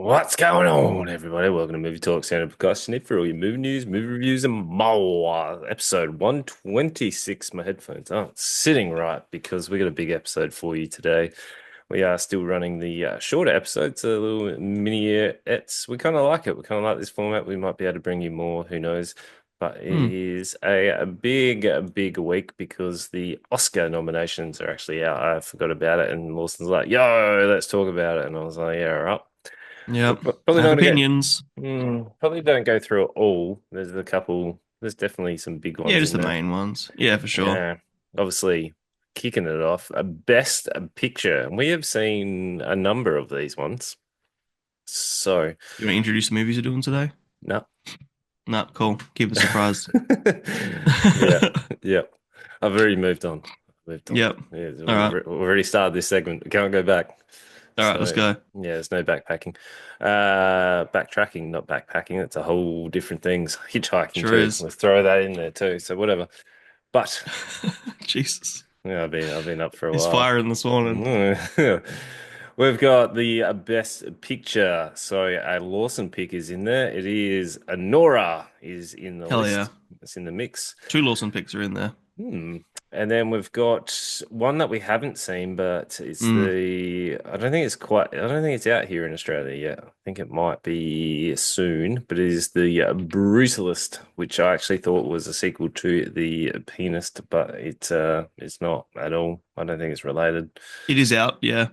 What's going on, everybody? Welcome to Movie Talk, Standard Podcast for all your movie news, movie reviews, and more. Episode 126. My headphones aren't sitting right because we got a big episode for you today. We are still running the shorter episodes, a little mini-ettes. We kind of like it. We kind of like this format. We might be able to bring you more, who knows? But it Hmm. is a big week because the Oscar nominations are actually out. I forgot about it, and Lawson's like, "Yo, let's talk about it." And I was like, "Yeah, all right." We're Yep. probably I have not going to opinions. probably don't go through it all. There's a couple. There's definitely some big Yeah, ones just in the there. main ones. Yeah, for sure. Yeah, obviously kicking it off. A best picture. We have seen a number of these ones. So You want to introduce the movies you're doing today? no. No, cool. Keep us surprised. Yeah, yeah. I've already moved on. Moved on. Yep. Yeah, All right. we've already started this segment. We can't go back. All right, let's So go. yeah, there's no backpacking. Backtracking, not backpacking. That's a whole different things. Hitchhiking Sure too. is. Let's throw that in there too. So whatever. But Jesus. yeah, I've been up for a It's while. firing this morning. We've got the best picture. So a Lawson pick is in there. It is Nora is in the Hell yeah. list. It's in the mix. Two Lawson picks are in there. Hmm. And then we've got one that we haven't seen, but it's Mm. I don't think it's quite, I don't think it's out here in Australia yet. I think it might be soon, but it is the Brutalist, which I actually thought was a sequel to the Pianist, but it's not at all. I don't think it's related. It is out, yeah.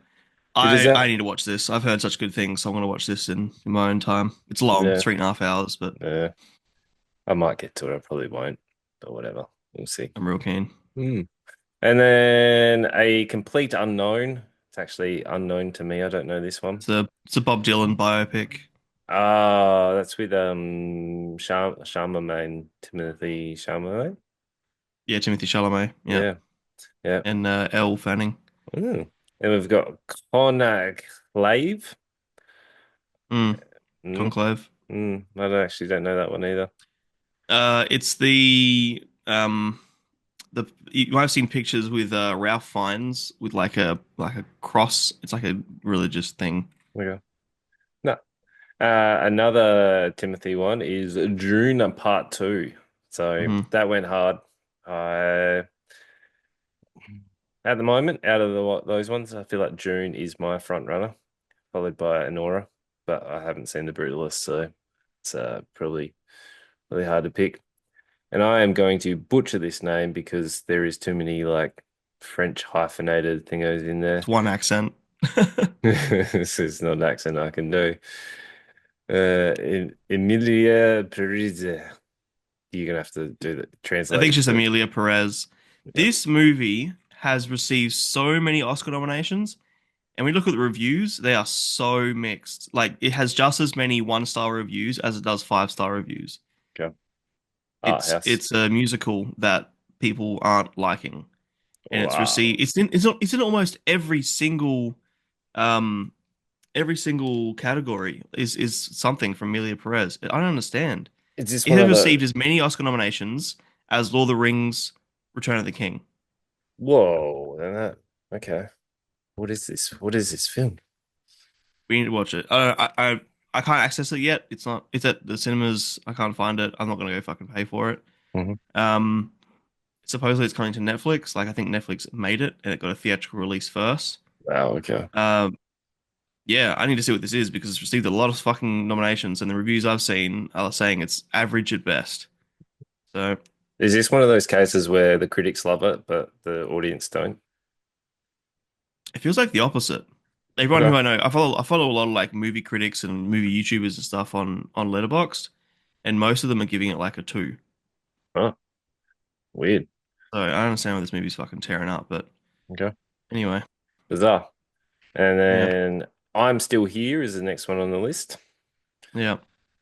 It is I out. need to watch this. I've heard such good things, so I'm gonna watch this in my own time. It's long, Yeah, 3.5 hours, but yeah. I might get to it. I probably won't, but whatever. We'll see. I'm real keen. Hmm. And then a complete unknown. It's actually unknown to me. I don't know this one. It's a Bob Dylan biopic. Ah, that's with Charlemagne, Timothy Charlemagne. Yeah, Timothy Chalamet. Yeah. Yeah, yeah. And Elle Fanning. Mm. And we've got Connor Clave. Mm, Mm, Conclave. I don't know that one either. It's the you might have seen pictures with Ralph Fiennes with like a cross. It's like a religious thing. Okay. No. Another Timothy one is June Part Two. So Hmm. that went hard. I At the moment, out of those ones, I feel like June is my front runner, followed by Anora, but I haven't seen the Brutalist, so it's probably really hard to pick. And I am going to butcher this name because there is too many like French hyphenated thingos in It's there. one accent. This is not an accent I can do. Emilia Parisi. You're gonna have to do the I think translate it's it just to. Amelia Perez. Yeah. This movie has received so many Oscar nominations, and we look at the reviews, they are so mixed. Like it has just as many one-star reviews as it does five-star reviews. Go. Ah, It's house. it's a musical that people aren't liking. And it's received Wow. it's in almost um every single category is something from Amelia Perez. I don't understand. Is this It one has of the received as many Oscar nominations as Lord of the Rings, Return of the King. Whoa, then okay. What is this? What is this film? We need to watch it. I can't access it yet. It's at the cinemas. I can't find it. I'm not gonna go fucking pay for it. Hmm. Um Supposedly it's coming to Netflix. Like I think Netflix made it and it got a theatrical release first. Wow, okay. Um Yeah, I need to see what this is because it's received a lot of fucking nominations, and the reviews I've seen are saying it's average at best. So Is this one of those cases where the critics love it, but the audience don't? it feels like the opposite. Everyone who Okay. I know, I follow a lot of like movie critics and movie YouTubers and stuff on Letterboxd, and most of them are giving it like a two. Oh, weird. So I understand why this movie's fucking tearing up, but Okay. anyway, Bizarre. And yeah, then I'm Still Here is the next one on the list. yeah,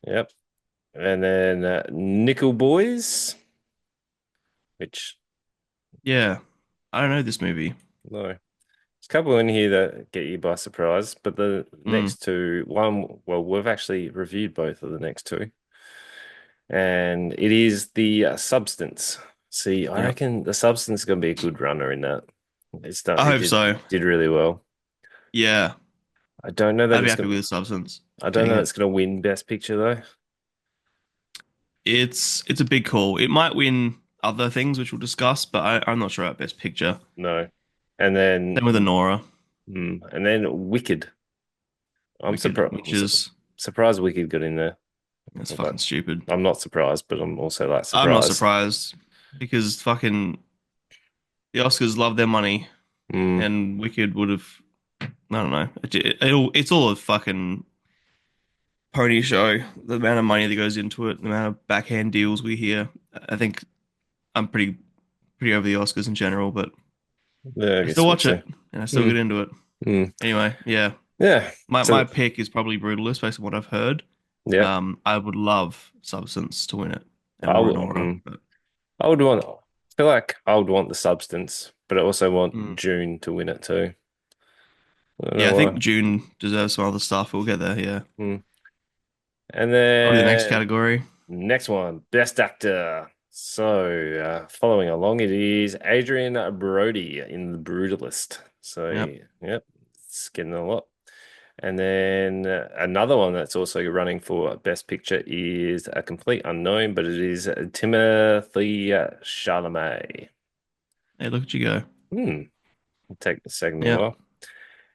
Yep. And then Nickel Boys, which yeah. I don't know this movie. no. There's a couple in here that get you by surprise, but the Mm, next two, one, well, we've actually reviewed both of the next two. And it is the substance. See, I yeah, reckon the substance is going to be a good runner in that. I It hope so. did really well. Yeah, I don't know that I'd be it's happy gonna. with Substance I don't getting know it. it's gonna win Best Picture though. It's a big call. It might win other things, which we'll discuss, but I'm not sure about Best Picture. No. And Same with then, Anora, and then Wicked. I'm Wicked, surprised. which is Surprised Wicked got in there. that's But fucking stupid. I'm not surprised, but I'm also like I'm not surprised. surprised because fucking the Oscars love their money, Mm, and Wicked would have. I don't know. It's all a fucking pony show. The amount of money that goes into it, the amount of backhand deals we hear. I think I'm pretty over the Oscars in general, but yeah, I I still guess we'll watch see. it and I still get Mm, into it. mm. Anyway, yeah. Yeah. My So pick is probably Brutalist based on what I've heard. yeah, I would love Substance to win it and I or would. Nora, but I would want. I feel like I would want the substance, but I also want mm. June to win it too. I don't Yeah, know I think why. June deserves some other stuff. We'll get there. Yeah, Mm. And probably the next then category. next one, Best Actor. So, following along, it is Adrian Brody in The Brutalist. So, Yep. yep, it's getting a lot. And then another one that's also running for Best Picture is a complete unknown, but it is Timothy Chalamet. Hey, look at you go. Hmm, it'll take a second a Yep. while.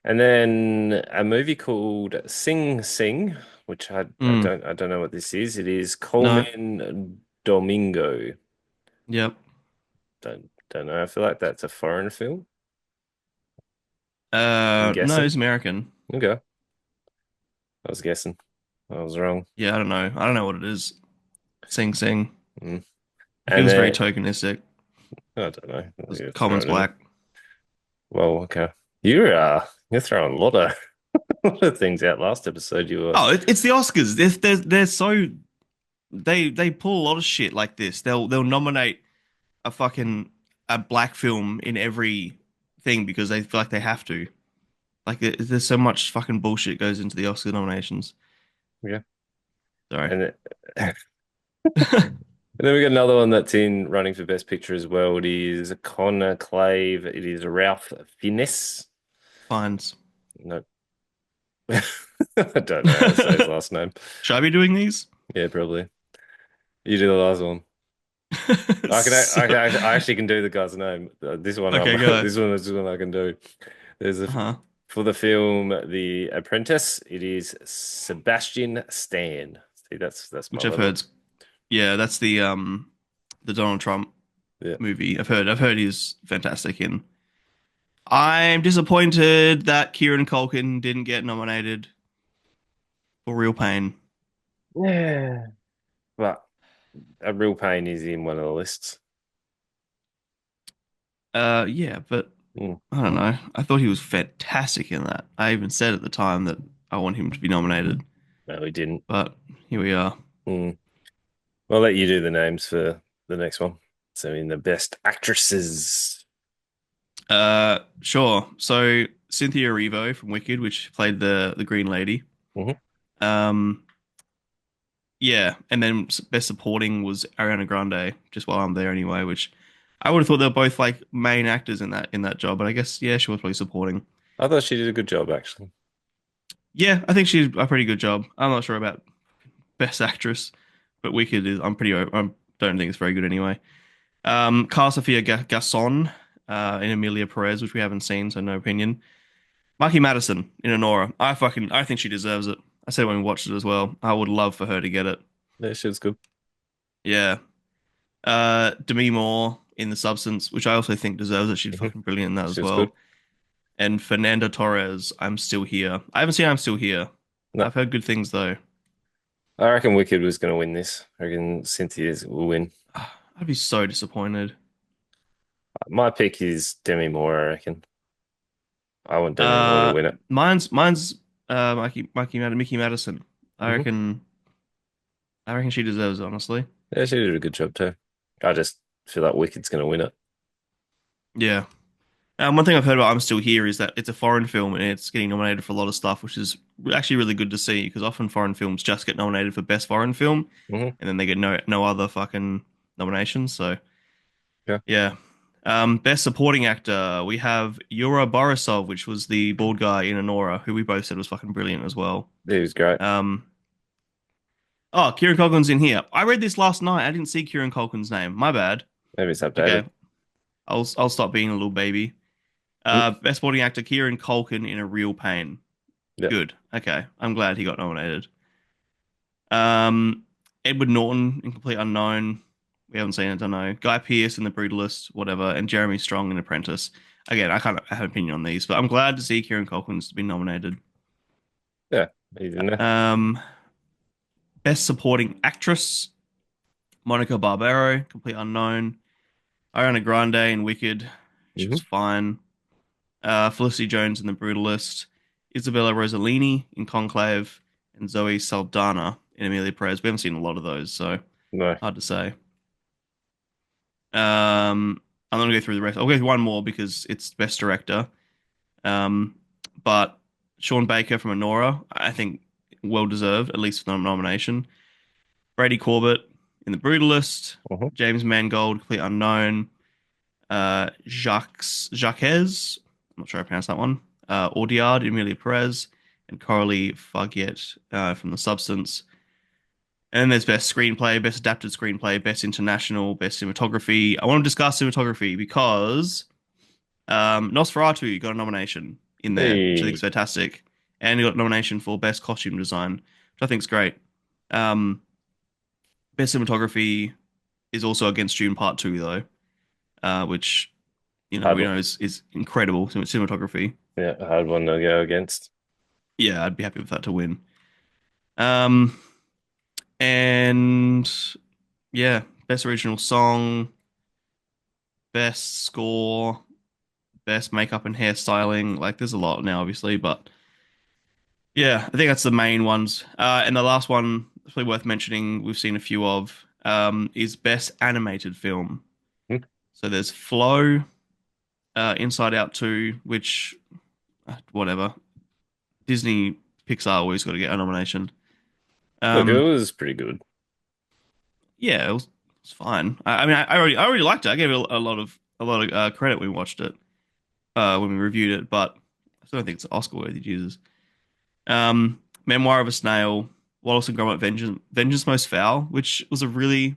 And then a movie called Sing Sing, which Mm. I don't know what this is. It is No. Coleman Domingo. Yep. Don't know. I feel like that's a foreign film. I'm No, guessing. he's American. Okay. I was guessing. I was wrong. Yeah, I don't know. I don't know what it is. Sing Sing. Mm. It And feels very then tokenistic. I don't know. Because You throw Coleman's it in. black. Well, okay. You're throwing a lot of a lot of things out last episode. You were Oh, it's the Oscars. They're so they pull a lot of shit like this. They'll nominate a fucking a black film in every thing because they feel like they have to. Like there's so much fucking bullshit goes into the Oscar nominations. yeah. Sorry. And it, And then we got another one that's in running for Best Picture as well. It is Connor Clave. It is Ralph Fiennes. Fines. No, I don't know how to say his last name. Should I be doing these? Yeah, probably. You do the last one. So, I actually can do the guy's name. This one, okay, go. this one I can do. There's a Uh-huh. for the film The Apprentice. It is Sebastian Stan. See, that's my Which I've level. heard. Yeah, that's the Donald Trump Yeah. movie. I've heard he's fantastic in. I'm disappointed that Kieran Culkin didn't get nominated for Real Pain. Yeah. But a real pain is in one of the lists. Yeah, but Mm. I don't know. I thought he was fantastic in that. I even said at the time that I want him to be nominated, No, he didn't. but here we are. Mm. I'll let you do the names for the next one. So in the best actresses. Sure. So Cynthia Erivo from Wicked, which played the Green Lady. Hmm. Um, yeah, and then best supporting was Ariana Grande. Just while I'm there anyway, which I would have thought they were both like main actors in that job, but I guess yeah, she was probably supporting. I thought she did a good job actually. Yeah, I think she's a pretty good job. I'm not sure about best actress, but Wicked is. I don't think it's very good anyway. Cara Sofia Gasson in Emilia Perez, which we haven't seen, so no opinion. Mikey Madison in Honora. I think she deserves it. I said when we watched it as well. I would love for her to get it. Yeah, she was good. Yeah. Demi Moore in The Substance, which I also think deserves it. She's Hmm. fucking brilliant in that She as was good. well. And Fernanda Torres, I'm Still Here. I haven't seen I'm Still Here. No, I've heard good things though. I reckon Wicked was going to win this. I reckon Cynthia's will win. I'd be so disappointed. My pick is Demi Moore, I reckon. I want Demi Moore to win it. Mickey Madison. I Hmm. reckon I reckon she deserves it, honestly. Yeah, she did a good job too. I just feel like Wicked's going to win it. Yeah. One thing I've heard about I'm Still Here is that it's a foreign film and it's getting nominated for a lot of stuff, which is actually really good to see because often foreign films just get nominated for best foreign film Hmm. and then they get no other fucking nominations. So Yeah. yeah. Best supporting actor, we have Yura Borisov, which was the bald guy in Anora, who we both said was fucking brilliant as well. He was great. Um, oh, Kieran Culkin's in here. I read this last night. I didn't see Kieran Culkin's name. My bad. Maybe it's Okay, updated. I'll stop being a little baby. Mm, Best supporting actor, Kieran Culkin in A Real Pain. yeah. Good. Okay, I'm glad he got nominated. Um, Edward Norton in Complete Unknown. We haven't seen it, don't know. Guy Pearce in The Brutalist, whatever, and Jeremy Strong in Apprentice. Again, I can't have an opinion on these, but I'm glad to see Kieran Culkin's been nominated. Yeah. He's in there. Um, Best Supporting Actress, Monica Barbaro, Complete Unknown. Ariana Grande in Wicked, she was Hmm. fine. Felicity Jones in The Brutalist. Isabella Rossellini in Conclave, and Zoe Saldana in Amelia Perez. We haven't seen a lot of those, so No. hard to say. I'm gonna go through the rest. I'll go through one more because it's best director. Um, but Sean Baker from Anora, I think well deserved, at least for the nomination. Brady Corbett in The Brutalist. Hmm. James Mangold, Complete Unknown. Jacques, I'm not sure I pronounced that one. Audiard, Emilia Perez, and Coralie Farget from The Substance. And then there's best screenplay, best adapted screenplay, best international, best cinematography. I want to discuss cinematography because Nosferatu got a nomination in there, which I think is Hey. fantastic, and he got a nomination for best costume design, which I think is great. Um, Best cinematography is also against Dune Part Two though, which we Hard, know is incredible cinematography. yeah, hard one to go against. Yeah, I'd be happy with that to win. Um, and yeah, best original song, best score, best makeup and hairstyling. Like, there's a lot now, obviously, but yeah, I think that's the main ones. And the last one, that's probably worth mentioning, we've seen a few of, is best animated film. Hmm. So there's Flow, Inside Out 2, which whatever. Disney Pixar always got to get a nomination. Look, it Um, was pretty good. yeah, it was fine. I mean, I already liked it. I gave it a lot of credit when we watched it, when we reviewed it, but I still don't think it's Oscar worthy. Jesus. Memoir of a Snail, Wallace and Gromit, Vengeance Most Foul, which was a really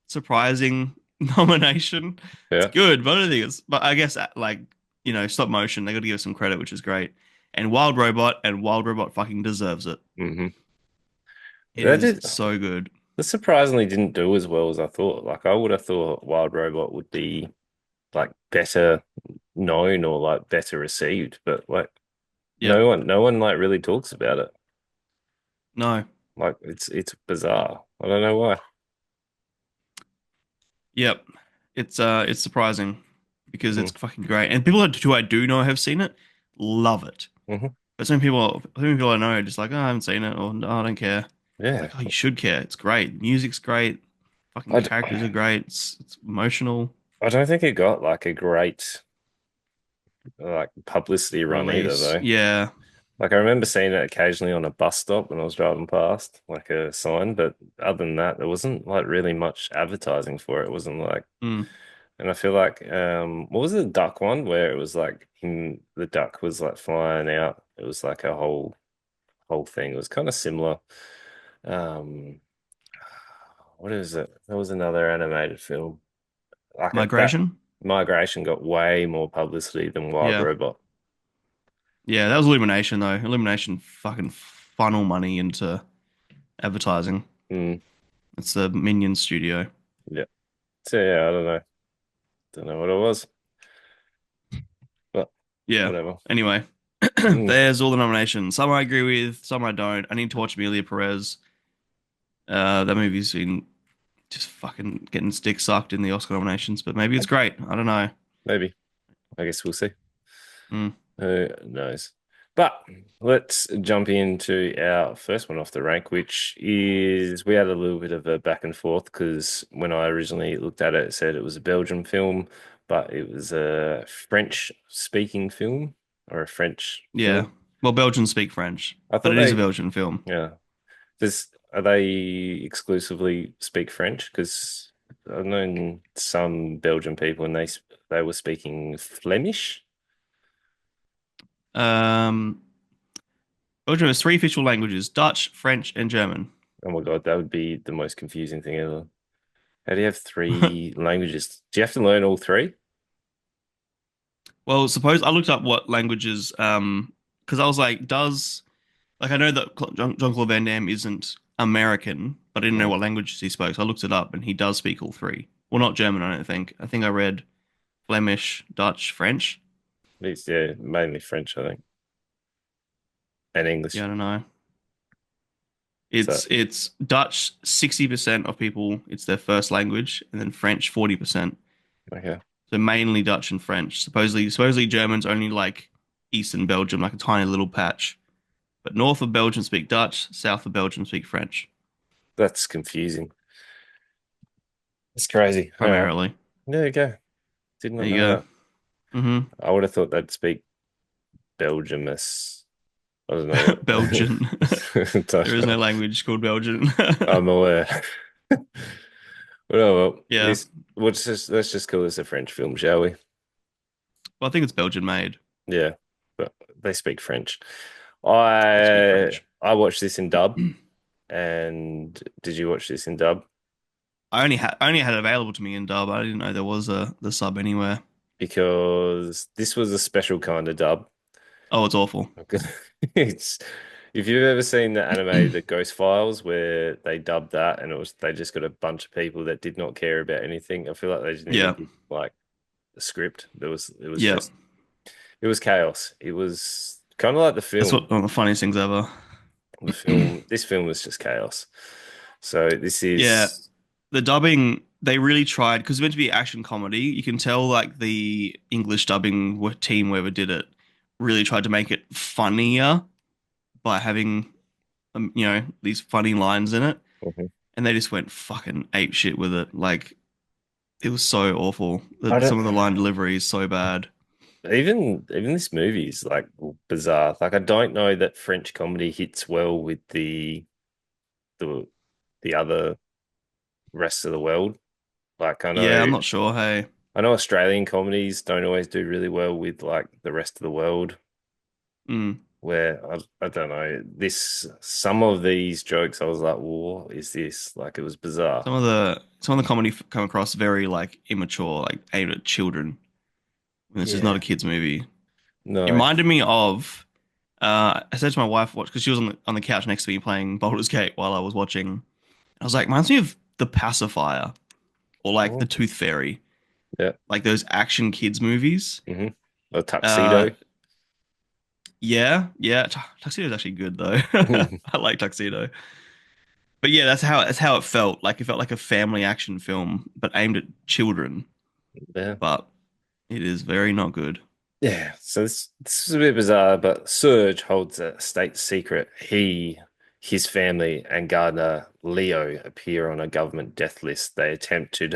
surprising nomination. It's Yeah. good, but I don't think it's. But I guess like stop motion, they got to give it some credit, which is great. And Wild Robot fucking deserves it. Hmm. It That is did so good. that surprisingly didn't do as well as I thought. Like I would have thought Wild Robot would be like better known or like better received, but like Yep. no one like really talks about it. No. Like it's bizarre. I don't know why. Yep. It's surprising because Mm. it's fucking great. And people who I do know have seen it love it. Hmm. But some people I know are just like, oh, I haven't seen it or oh, I don't care. It's Yeah. like, oh, you should care. It's great. Music's great. Fucking I, d- characters are great. It's emotional. I don't think it got like a great like publicity run either Release. though. Yeah. Like I remember seeing it occasionally on a bus stop when I was driving past, like a sign, but other than that, there wasn't like really much advertising for it. It wasn't like, Mm. and I feel like what was the duck one where it was like the duck was like flying out. It was like a whole thing. It was kind of similar. Um what is it? There was another animated film. Like that Migration. Migration got way more publicity than Wild Yeah. Robot. Yeah. That was Illumination though. Illumination fucking funnel money into advertising. Mm, It's the Minion studio. yeah. So yeah, I don't know. Don't know what it was, but Yeah. whatever. Anyway, Mm. there's all the nominations. Some I agree with, some I don't. I need to watch Amelia Perez. That movie's been just fucking getting its dick sucked in the Oscar nominations, but maybe it's great. I don't know. Maybe. I guess we'll see. Mm. Who knows? But let's jump into our first one off the rank, which is we had a little bit of a back and forth because when I originally looked at it, it said it was a Belgian film, but it was a French speaking film or a French Yeah. film. Well, Belgians speak French, I but thought it is a they, Belgian film. yeah. Does are they exclusively speak French? Because I've known some Belgian people and they were speaking Flemish. Um, Belgium has three official languages: Dutch, French, and German. Oh my God, that would be the most confusing thing ever. How do you have three languages? Do you have to learn all three? Well, suppose I looked up what languages, because I was like, does like I know that Jean-Claude Van Damme isn't American, but I didn't know Mm. what languages he spoke. So I looked it up, and he does speak all three. Well, not German, I don't think. I think I read Flemish, Dutch, French. It's yeah, mainly French, I think, and Yeah, English. I don't know. So It's Dutch, 60% of people, it's their first language, and then French, 40%. okay, So mainly Dutch and French. Supposedly German's only like Eastern Belgium, like a tiny little patch. But north of Belgium speak Dutch, south of Belgium speak French, that's confusing. It's crazy. All right, primarily. there you go. Did There not you know go. that. Hmm. I would have thought they'd speak Belgiumous. I don't know Belgian. what. There Don't is know. no language called Belgian. I'm aware. But oh well, Yeah. this let's just call this a French film, shall we? Well, I think it's Belgian made. Yeah, but they speak French. They speak French. I watched this in dub, and did you watch this in dub? I only had it available to me in dub. I didn't know there was a the sub anywhere. Because this was a special kind of dub. Oh, it's awful. It's if you've ever seen the anime The Ghost Files where they dubbed that and it was they just got a bunch of people that did not care about anything. I feel like they didn't even Yeah. give like a script. It was Yeah. just it was chaos. It was kind of like the That's film. one of the funniest things ever. This film was just chaos. So this Yeah. is The dubbing, they really tried because it's meant to be action comedy. You can tell like the English dubbing team, whoever did it, really tried to make it funnier by having these funny lines in it, Mhm. and they just went fucking ape shit with it. Like it was so awful. I Some don't of the line delivery is so bad. even this movie is like bizarre. Like I don't know that French comedy hits well with the the other rest of the world. Like Yeah, I'm not sure. Hey, I know Australian comedies don't always do really well with like the rest of the world. mm. Where I don't know this some of these jokes I was like, what is this? Like it was bizarre. Some of the comedy come across very like immature, like aimed at children. When this is not Yeah. a kids movie. It No. reminded me of. I said to my wife, watch because she was on the couch next to me playing Baldur's Gate while I was watching. I was like, reminds me of The Pacifier or like The Oh, Tooth Fairy, yeah. like those action kids movies. Hmm. A Uh, tuxedo. yeah, yeah. Tuxedo is actually good though. I like Tuxedo, but yeah, that's how it felt. Like it felt like a family action film, but aimed at children. Yeah. But it is very not good. Yeah, so this is a bit bizarre, but Serge holds a state secret. His family, and gardener Leo appear on a government death list. They attempt to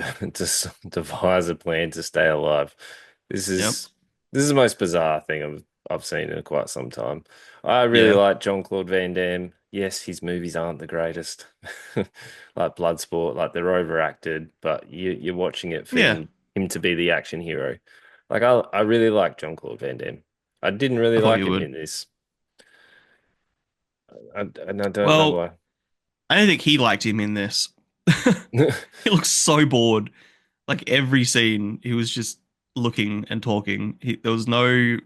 devise a plan to stay alive. This Yep. is this is the most bizarre thing I've seen in quite some time. I really Yeah. like Jean-Claude Van Damme. Yes, his movies aren't the greatest, like Bloodsport, like they're overacted, but you're watching it for Yeah. him to be the action hero. Like I really like John Claude Van Damme. I didn't really I thought like you him would. in this, and I don't know Well, why. I don't think he liked him in this. He looks so bored. Like every scene, he was just looking and talking. There was no,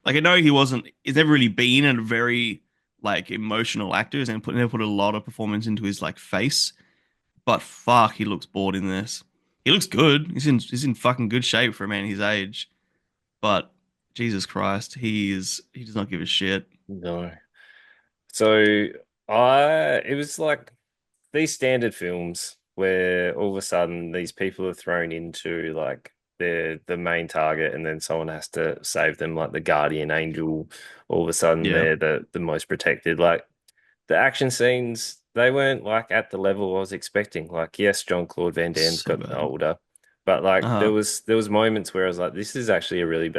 like, I know he wasn't, he's never really been a very, like, emotional actor and never put a lot of performance into his, like, face. But fuck, he looks bored in this. He looks good. He's in fucking good shape for a man his age. But Jesus Christ, he does not give a shit. No. So I it was like these standard films where all of a sudden these people are thrown into like they're the main target and then someone has to save them like the guardian angel. All of a sudden Yeah. they're the most protected. Like the action scenes, they weren't like at the level I was expecting. Like, yes, John Claude Van Damme's So gotten bad. older, but like Uh, there was moments where I was like, this is actually a really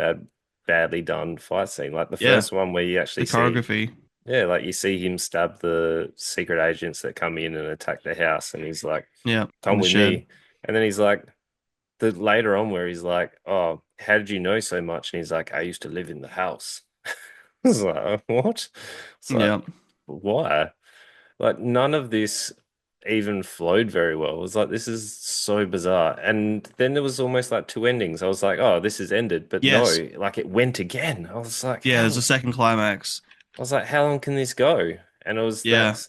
badly done fight scene. Like the yeah. first one where you The actually see, choreography. yeah, like you see him stab the secret agents that come in and attack the house, and he's like, Yeah. In "Come the with shed. me," and then he's like, the later on where he's like, "Oh, how did you know so much?" And he's like, "I used to live in the house." It's like, what? It's like, Yeah. why? Like none of this even flowed very well. It was like this is so bizarre. And then there was almost like two endings. I was like, oh, this is ended, but Yes. no, like it went again. I was like, Yeah, there's a how? second climax. I was like, how long can this go? And it was Yeah. that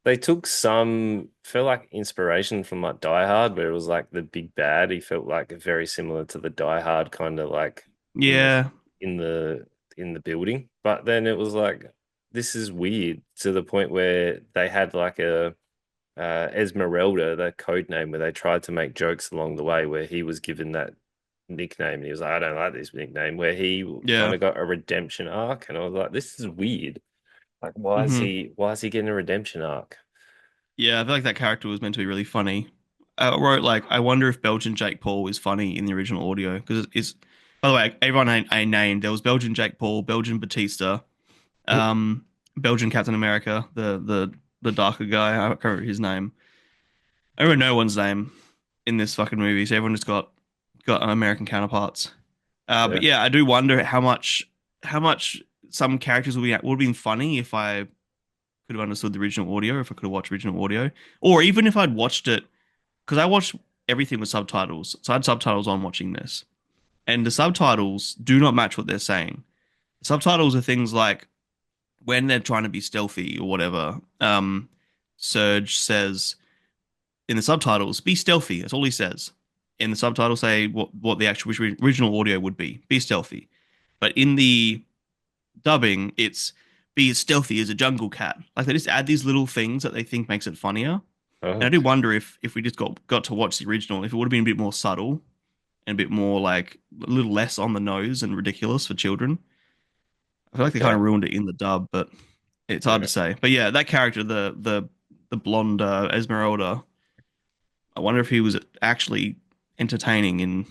they took some felt like inspiration from like Die Hard, where it was like the big bad. He felt like very similar to the Die Hard kind of like in the Yeah. in the in the building. But then it was like this is weird to the point where they had like a Esmeralda, the code name, where they tried to make jokes along the way, where he was given that nickname, and he was like, "I don't like this nickname," where he kind Yeah. of got a redemption arc, and I was like, "This is weird. Like, hmm why is he getting a redemption arc?" Yeah, I feel like that character was meant to be really funny. I wrote like, I wonder if Belgian Jake Paul is funny in the original audio because it's. By the way, everyone I named there was Belgian Jake Paul, Belgian Batista, um, Belgian Captain America, the darker guy. I can't remember his name. I don't remember no one's name in this fucking movie, so everyone just got American counterparts. But Yeah. yeah, I do wonder how much some characters would have been funny if I could have understood the original audio, if I could have watched original audio, or even if I'd watched it because I watched everything with subtitles, so I had subtitles on watching this, and the subtitles do not match what they're saying. Subtitles are things like when they're trying to be stealthy or whatever. Serge says in the subtitles, "Be stealthy." That's all he says. In the subtitles, say what the actual original audio would be stealthy. But in the dubbing, it's be as stealthy as a jungle cat. Like they just add these little things that they think makes it funnier. And I Oh, do wonder if we just got to watch the original, if it would have been a bit more subtle and a bit more like a little less on the nose and ridiculous for children. I feel like they kind yeah. of ruined it in the dub, but it's hard to Yeah. say. But yeah, that character, the blonde Esmeralda, I wonder if he was actually entertaining in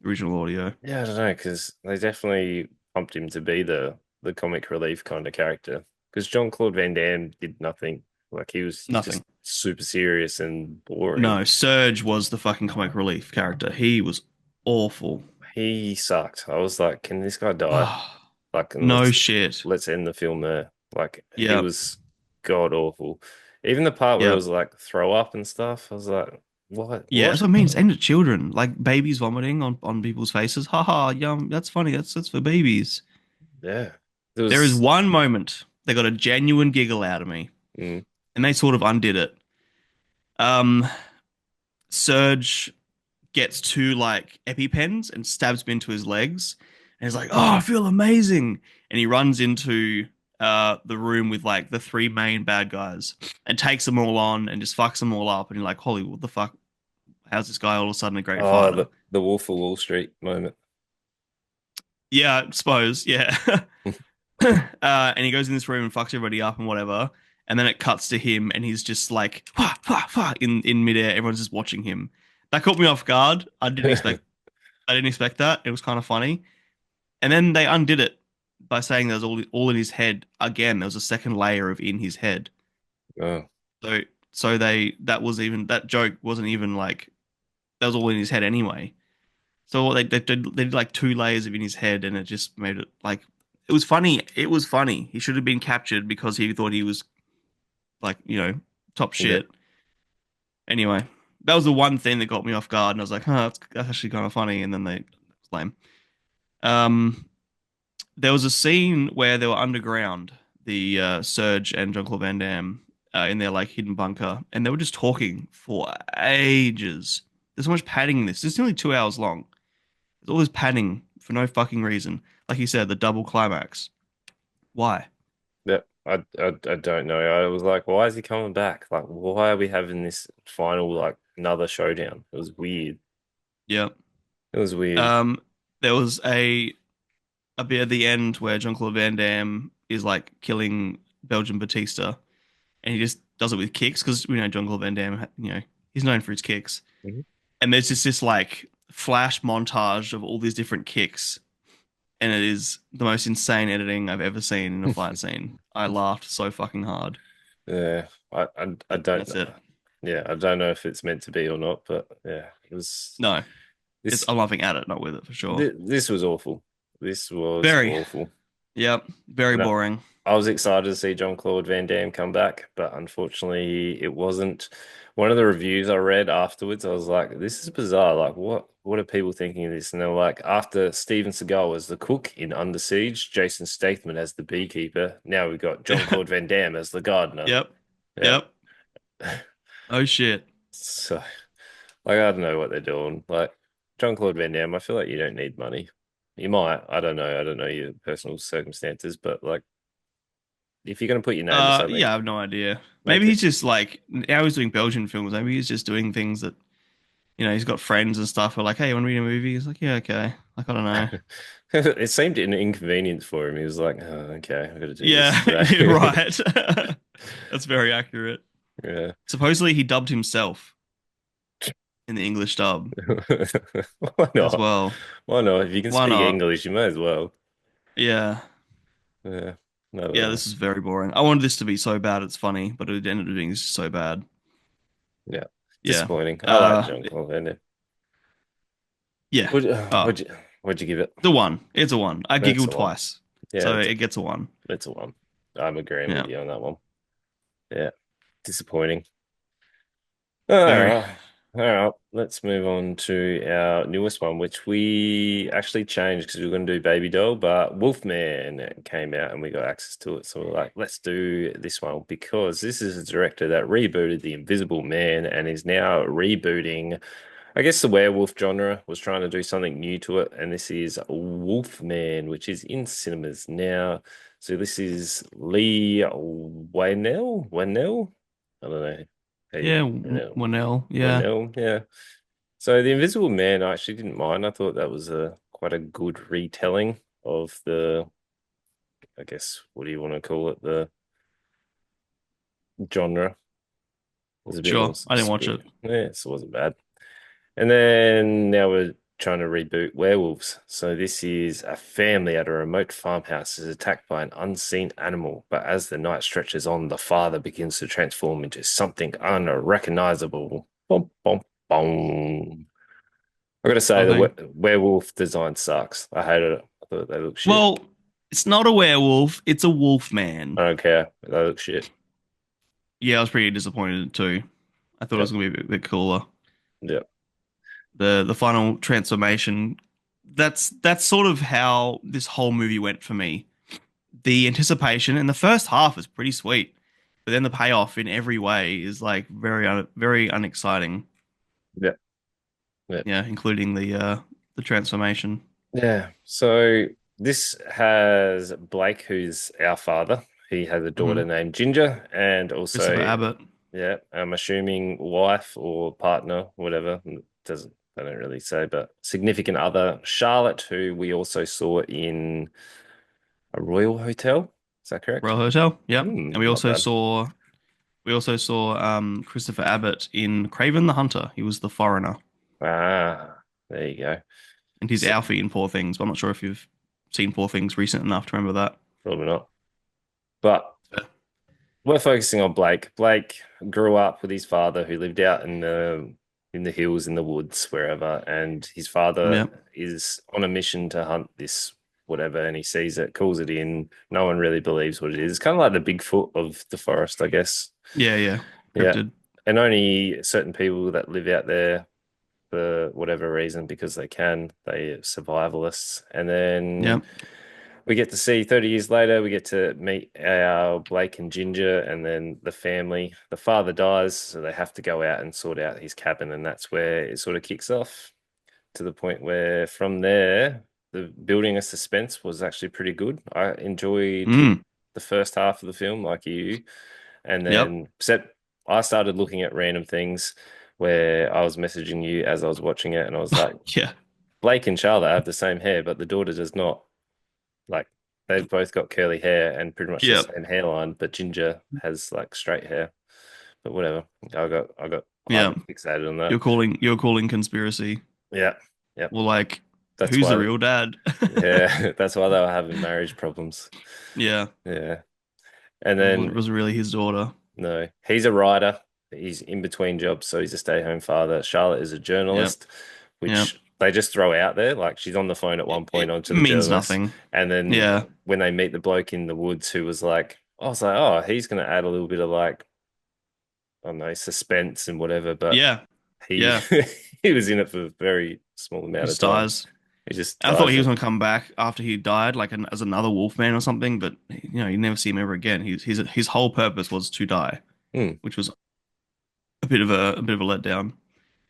original audio. Yeah, I don't know, because they definitely pumped him to be the comic relief kind of character. Because Jean-Claude Van Damme did nothing. Like he was just Nothing. super serious and boring. No, Surge was the fucking comic relief character. He was awful. He sucked. I was like, can this guy die? Oh, Like, and no shit. let's end the film there. Like, he Yep. was god awful. Even the part where it Yep. was like throw up and stuff, I was like, what? Yeah, that's What? what I mean. It's aimed at children, like babies vomiting on people's faces. Haha, yum. That's funny. That's for babies. Yeah. There There is was, one moment they got a genuine giggle out of me, mm, and they sort of undid it. Um, Surge gets two like EpiPens and stabs him into his legs, and he's like, "Oh, I feel amazing!" And he runs into the room with like the three main bad guys and takes them all on and just fucks them all up. And you're like, "Holy, what the fuck? How's this guy all of a sudden a great oh, fighter?" the Wolf of Wall Street moment. Yeah, I suppose. Yeah. And he goes in this room and fucks everybody up and whatever. And then it cuts to him and he's just like wah, wah, wah, in midair. Everyone's just watching him. That caught me off guard. I didn't expect that. It was kind of funny. And then they undid it by saying there's all in his head again. There was a second layer of in his head. Oh, So that joke wasn't even like that was all in his head anyway. So they did like two layers of in his head, and it just made it like it was funny. It was funny. He should have been captured because he thought he was like top yeah. shit. Anyway, that was the one thing that got me off guard, and I was like, huh, that's actually kind of funny. And then they it's lame. Um, there was a scene where they were underground, the Surge and Jean-Claude Van Damme in their like hidden bunker, and they were just talking for ages. There's so much padding in this. It's nearly 2 hours long. There's all this padding for no fucking reason. Like you said, the double climax. Why? Yeah, I don't know. I was like, why is he coming back? Like, why are we having this final like another showdown? It was weird. Yeah. It was weird. Um, there was a bit at the end where Jean-Claude Van Damme is like killing Belgian Batista, and he just does it with kicks because we know Jean-Claude Van Damme, he's known for his kicks. Mhm. And there's just this like flash montage of all these different kicks, and it is the most insane editing I've ever seen in a fight scene. I laughed so fucking hard. Yeah, I But don't that's it. Yeah, I don't know if it's meant to be or not, but yeah, it was No, it's this I'm laughing at it, not with it for sure. this was awful. This was Very. awful. Yep. Very And boring. I was excited to see Jean-Claude Van Damme come back, but unfortunately it wasn't. One of the reviews I read afterwards, I was like, this is bizarre. Like, what are people thinking of this? And they're like, after Steven Seagal was the cook in Under Siege, Jason Statham as the beekeeper, now we've got Jean-Claude Van Damme as the gardener. Yep. Yeah. Yep. Oh shit. So, like, I don't know what they're doing. Like, Jean-Claude Van Damme, I feel like you don't need money. You might. I don't know. I don't know your personal circumstances, but like, if you're going to put your name to something, Yeah, I have no idea. make Maybe it. he's just like now he's doing Belgian films. Maybe he's just doing things that he's got friends and stuff who are like, hey, you want to read a movie? He's like, yeah, okay. Like, I don't know. It seemed an inconvenience for him. He was like, oh, okay, I've got to do this Yeah, you're today. right. That's very accurate. Yeah. Supposedly he dubbed himself in the English dub Why as not? well. Why not? If you can Why speak not? English, you may as well. Yeah. Yeah. No, Yeah, this is very boring. I wanted this to be so bad it's funny, but it ended up being so bad. yeah. Yeah. Disappointing. I like Uh Jean-Claude Van Damme. yeah. Would Uh what'd you give it? the one. It's a one. I That's giggled a one. twice. Yeah, So it gets a one. it's a one. I'm agreeing Yeah. with you on that one. Yeah. Disappointing. Very. All right. Let's move on to our newest one, which we actually changed because we were going to do Baby Doll, but Wolfman came out and we got access to it. So we're like, let's do this one because this is a director that rebooted The Invisible Man and is now rebooting, I guess, the werewolf genre, was trying to do something new to it. And this is Wolfman, which is in cinemas now. So this is Lee Wanell? I don't know how you Yeah, pronounce Winnell. Yeah. Wanell, yeah. So The Invisible Man, I actually didn't mind. I thought that was a quite a good retelling of the, I guess, what do you want to call it? The genre. It was a bit more Sure. I didn't watch spooky. it. Yeah, so it wasn't bad. And then now we're trying to reboot werewolves. So this is a family at a remote farmhouse is attacked by an unseen animal, but as the night stretches on, the father begins to transform into something unrecognizable. Bom, bom, bom. I gotta say the Nothing. werewolf design sucks. I hated it. I thought they look shit. Well, it's not a werewolf, it's a wolf man. I don't care. They look shit. Yeah, I was pretty disappointed too. I thought it was Yep. gonna be a bit cooler. Yep. The final transformation. That's sort of how this whole movie went for me. The anticipation in the first half is pretty sweet, but then the payoff in every way is like very unexciting. Yep. Yep. Yeah, including the transformation. Yeah. So this has Blake, who's our father. He has a daughter Hmm. named Ginger, and Christopher also, Abbott. yeah, I'm assuming wife or partner, whatever. Doesn't they don't really say, but significant other Charlotte, who we also saw in a Royal Hotel. Is that correct? Royal Hotel. Yep. And we Not also bad. saw Christopher Abbott in Craven the Hunter. He was the foreigner, Ah, there you go. and he's So, Alfie in Poor Things. But I'm not sure if you've seen Poor Things recent enough to remember that. probably not. But But, we're focusing on Blake. Blake grew up with his father, who lived out in the hills, in the woods, wherever, and his father yeah, is on a mission to hunt this whatever, and he sees it, calls it in. No one really believes what it is. It's kind of like the Bigfoot of the forest, I guess. yeah. Yeah, Cryptid. and only certain people that live out there for whatever reason because they can, they survivalists, and then Yep, we get to see 30 years later, we get to meet our Blake and Ginger and then the family. The father dies, so they have to go out and sort out his cabin. And that's where it sort of kicks off to the point where from there, the building of suspense was actually pretty good. I enjoyed mm, the first half of the film, like you. And yep, then I started looking at random things where I was messaging you as I was watching it. And I was like, yeah, Blake and Charlotte have the same hair, but the daughter does not. Like they've both got curly hair and pretty much the yep, same hairline, but Ginger has like straight hair. But whatever. I'm yep. fixated on that. You're calling conspiracy. Yeah. Yep. Well, like, That's who's the why real dad? yeah, that's why they were having marriage problems. Yeah, Yeah. And it then wasn't really his daughter. no, he's a writer. he's in between jobs, so he's a stay-home father. Charlotte is a Yep. journalist, Yep. which they just throw out there. Like she's on the phone at It, one point it onto the means journalist, nothing. and then Yeah. when they meet the bloke in the woods who was like, I was like, oh, he's going to add a little bit of like, I don't know, suspense and whatever, but Yeah. he Yeah. he was in it for a very small amount of Just time. dies. He just I thought dies. he was gonna come back after he died, like as another Wolfman or something, but you never see him ever again. His whole purpose was to die, Hmm. which was a bit of a letdown.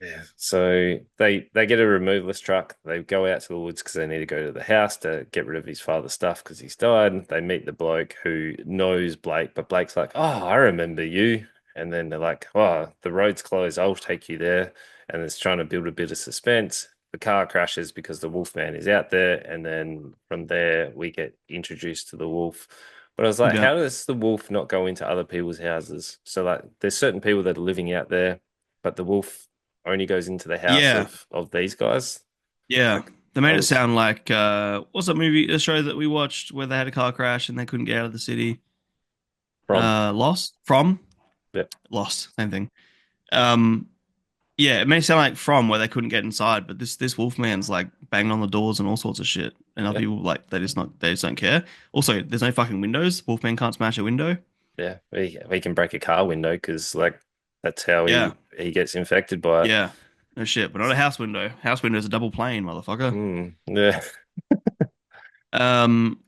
Yeah. So they get a removalist truck. They go out to the woods because they need to go to the house to get rid of his father's stuff because he's died. They meet the bloke who knows Blake, but Blake's like, "Oh, I remember you." And then they're like, "Oh, the road's closed. I'll take you there." And it's trying to build a bit of suspense. The car crashes because the Wolfman is out there, and then from there we get introduced to the wolf. But I was like, Yeah, how does the wolf not go into other people's houses? So like, there's certain people that are living out there, but the wolf only goes into the house yeah, of these guys. yeah. Like They I made it was sound like what's that movie, a show that we watched where they had a car crash and they couldn't get out of the city? from. Lost from Yeah. Lost, same thing. Um, yeah, it made it sound like From where they couldn't get inside, but this Wolfman's like banging on the doors and all sorts of shit, and other Yeah. people like they just don't care. Also, there's no fucking windows. Wolfman can't smash a window. Yeah. He can break a car window because like that's how Yeah, he gets infected by it. yeah, no shit, but not a house window. House window is a double pane, motherfucker. Yeah. Um,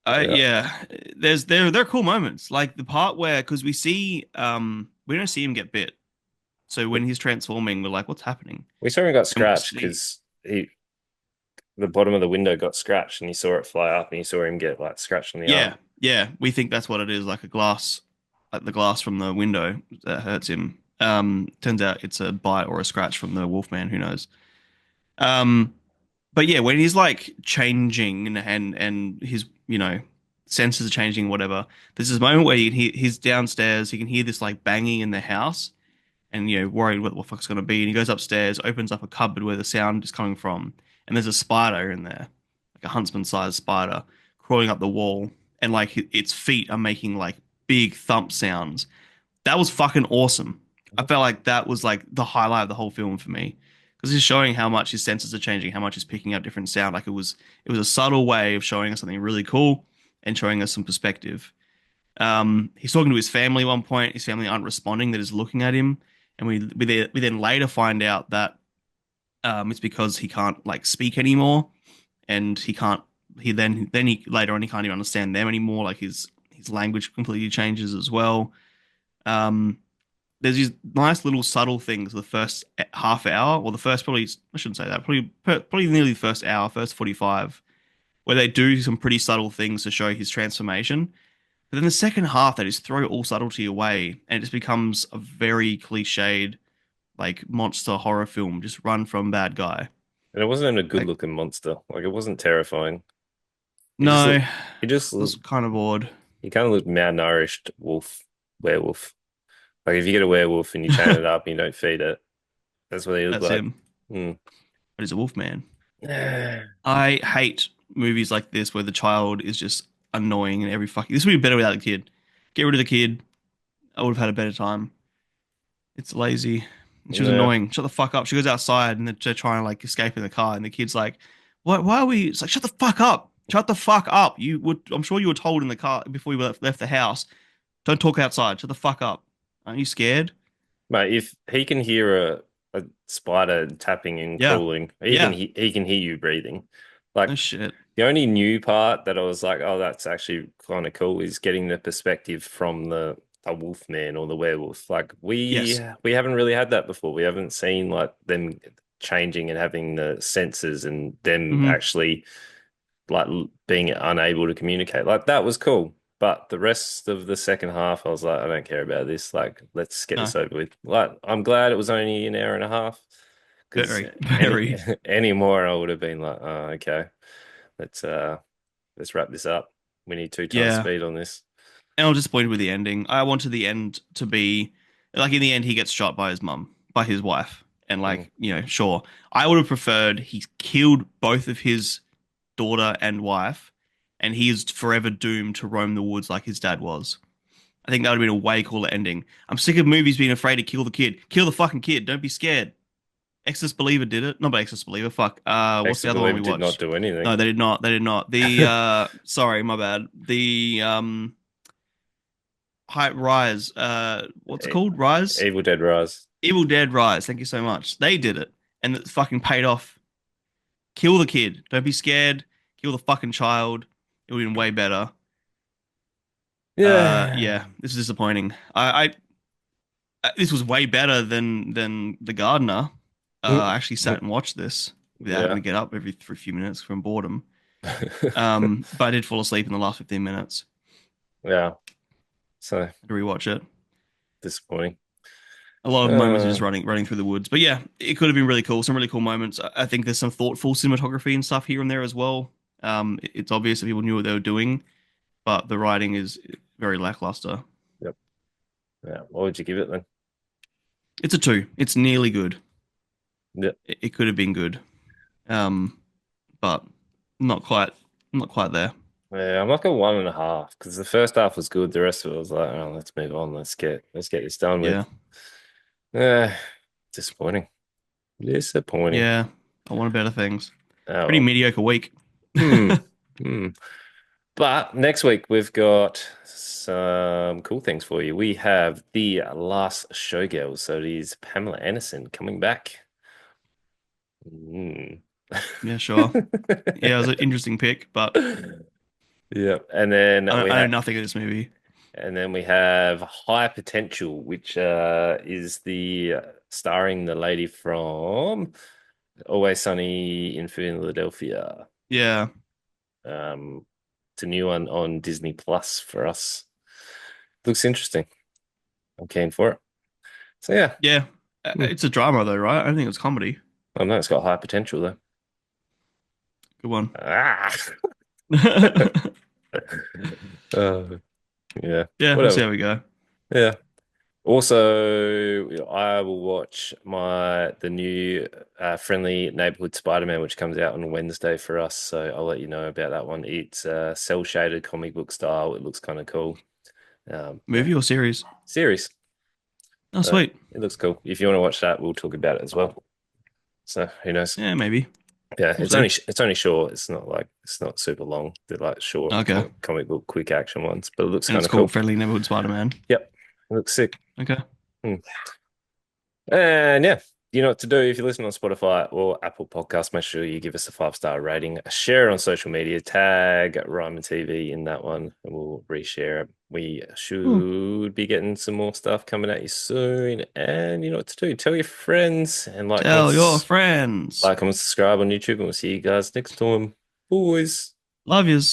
Yeah. yeah, there are cool moments like the part where because we don't see him get bit, so when he's transforming, we're like, what's happening? We saw him got And we scratched see, because he the bottom of the window got scratched and he saw it fly up and he saw him get like scratched on the arm. yeah, we think that's what it is, like a glass, like the glass from the window that hurts him. Turns out it's a bite or a scratch from the Wolfman. Who knows? Um, but yeah, when he's like changing and his senses are changing, whatever. There's this moment where he's downstairs. He can hear this like banging in the house, and worried what the fuck's gonna be. And he goes upstairs, opens up a cupboard where the sound is coming from, and there's a spider in there, like a huntsman-sized spider, crawling up the wall, and like its feet are making like big thump sounds. That was fucking awesome. I felt like that was like the highlight of the whole film for me because he's showing how much his senses are changing, how much he's picking up different sound. Like it was a subtle way of showing us something really cool and showing us some perspective. He's talking to his family at one point. His family aren't responding. They're just looking at him, and we then later find out that it's because he can't like speak anymore, and he can't. He later on he can't even understand them anymore. Like his language completely changes as well. Um, there's these nice little subtle things the first half hour, or the first probably I shouldn't say that probably nearly the first hour, first 45, where they do some pretty subtle things to show his transformation. But then the second half, they just throw all subtlety away, and it just becomes a very cliched like monster horror film. Just run from bad guy. And it wasn't a good Like looking monster. Like it wasn't terrifying. He just no, looked he just I was kind of bored. he kind of looked malnourished werewolf. Like if you get a werewolf and you chain it up and you don't feed it, that's what he looked That's like. him. Hmm. But he's a wolf man. I hate movies like this where the child is just annoying and every fucking. This would be better without a kid. Get rid of the kid. I would have had a better time. It's lazy. And she was Yeah. annoying. Shut the fuck up. She goes outside and they're trying to like escape in the car, and the kid's like, "What? Why are we?" It's like, "Shut the fuck up. Shut the fuck up." You would. I'm sure you were told in the car before you left the house. Don't talk outside. Shut the fuck up. Aren't you scared? Mate, if he can hear a spider tapping and Yeah. crawling, Yeah. he can hear you breathing. Like No shit. the only new part that I was like, oh, that's actually kind of cool is getting the perspective from the wolf man or the werewolf. Like Yes. we haven't really had that before. We haven't seen like them changing and having the senses and them Hmm. actually like being unable to communicate. Like that was cool. But the rest of the second half, I was like, I don't care about this. Like, let's get No. this over with. Like, I'm glad it was only an hour and a half because Very. any Very. any more, I would have been like, oh, okay, let's uh let's wrap this up. We need two times Yeah. speed on this. And I was disappointed with the ending. I wanted the end to be like in the end he gets shot by his mum, by his wife. And Mm. like, sure. I would have preferred he killed both of his daughter and wife, and he is forever doomed to roam the woods like his dad was. I think that would have been a way cooler ending. I'm sick of movies being afraid to kill the kid. Kill the fucking kid. Don't be scared. Exorcist Believer did it. Not by Exorcist Believer. Fuck. What's the Exit other one Believer we did not watched? do anything. No, they did not. They did not. The sorry, my bad. The Rise. What's it E- called? Rise. Evil Dead Rise. Evil Dead Rise. Thank you so much. They did it, and it's fucking paid off. Kill the kid. Don't be scared. Kill the fucking child. It would have been way better. Yeah. Yeah, this is disappointing. This was way better than The Gardener. I actually sat and watched this without having Yeah. to get up for a few minutes from boredom. But I did fall asleep in the last 15 minutes Yeah. So to rewatch it. disappointing. A lot of moments of Uh, just running through the woods. But yeah, it could have been really cool. Some really cool moments. I think there's some thoughtful cinematography and stuff here and there as well. It's obvious that people knew what they were doing, but the writing is very lackluster. yep. Yeah. What would you give it then? It's a two. It's nearly good. Yeah. It could have been good, um, but not quite, not quite there. Yeah, I'm like a 1.5 because the first half was good. The rest of it was like, oh, let's move on. Let's get this done with. Yeah, Uh, disappointing. Disappointing. yeah. I wanted better things. Oh Pretty well. mediocre week. Hmm. Hmm. But next week we've got some cool things for you. We have the last showgirl, so it is Pamela Anderson coming back. Mm. Yeah, sure. Yeah, it was an interesting pick, but Yeah, and then we I know have nothing of this movie. High Potential, which is the starring the lady from Always Sunny in Philadelphia. Yeah, Um, it's a new one on Disney Plus for us. Looks interesting. I'm keen for it. So yeah, yeah. hmm. It's a drama though, right? I don't think it's comedy. I know it's got high potential though. Good one. Ah, uh, yeah, Yeah, we'll see whatever. how we go. Yeah. Also, I will watch the new Friendly Neighborhood Spider-Man, which comes out on Wednesday for us. So I'll let you know about that one. It's cell shaded comic book style. It looks kind of cool. Yeah, Movie or series? series. Oh, So sweet. it looks cool. If you want to watch that, we'll talk about it as well. So who knows? Yeah, maybe. Yeah, We'll see. it's only short. It's not super long. They're like short Okay. comic book quick action ones, but it looks And kind it's of called cool. Friendly Neighborhood Spider-Man. Yep, it looks sick. Okay. Hmm. And yeah, you know what to do if you listen on Spotify or Apple Podcasts. Make sure you give us a 5-star rating, share it on social media, tag Reimanntv in that one, and we'll reshare it. We Cool. should be getting some more stuff coming at you soon. And you know what to do. Tell your friends and Tell your friends. like, comment, subscribe on YouTube, and we'll see you guys next time. Boys. Love yous.